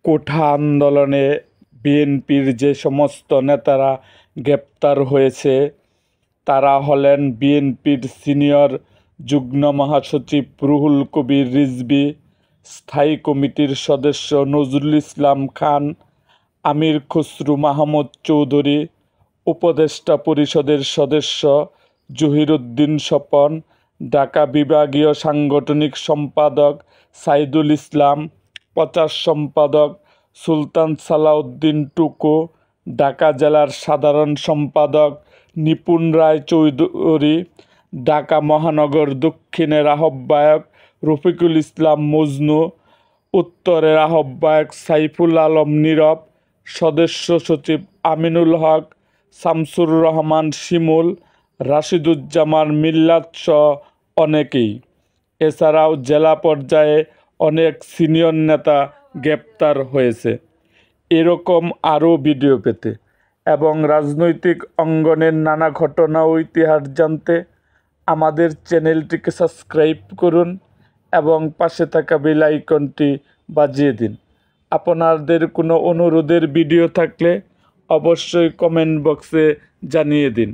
কোঠা আন্দোলনে বিএনপির যে সমস্ত নেতারা গ্রেপ্তার হয়েছে তারা হলেন বিএনপির সিনিয়র যুগ্ম মহাসচিব রুহুল কবির রিজভী, স্থায়ী কমিটির সদস্য নজরুল ইসলাম খান, আমির খসরু মাহমুদ চৌধুরী, উপদেষ্টা পরিষদের সদস্য জহিরুদ্দিন স্বপন, ঢাকা বিভাগীয় সাংগঠনিক সম্পাদক সাইদুল ইসলাম, প্রচার সম্পাদক সুলতান সালাউদ্দিন টুকু, ঢাকা জেলার সাধারণ সম্পাদক নিপুণ রায় চৌধুরী, ঢাকা মহানগর দক্ষিণের আহ্বায়ক রফিকুল ইসলাম মজনু, উত্তরের আহ্বায়ক সাইফুল আলম নীরব, সদস্য সচিব আমিনুল হক, শামসুর রহমান শিমুল, রাশিদুজ্জামান মিল্লাতসহ অনেকেই। এছাড়াও জেলা পর্যায়ে অনেক সিনিয়র নেতা গ্রেপ্তার হয়েছে। এরকম আরও ভিডিও পেতে এবং রাজনৈতিক অঙ্গনের নানা ঘটনা ও ইতিহাস জানতে আমাদের চ্যানেলটিকে সাবস্ক্রাইব করুন এবং পাশে থাকা বেল আইকনটি বাজিয়ে দিন। আপনাদের কোনো অনুরোধের ভিডিও থাকলে অবশ্যই কমেন্ট বক্সে জানিয়ে দিন।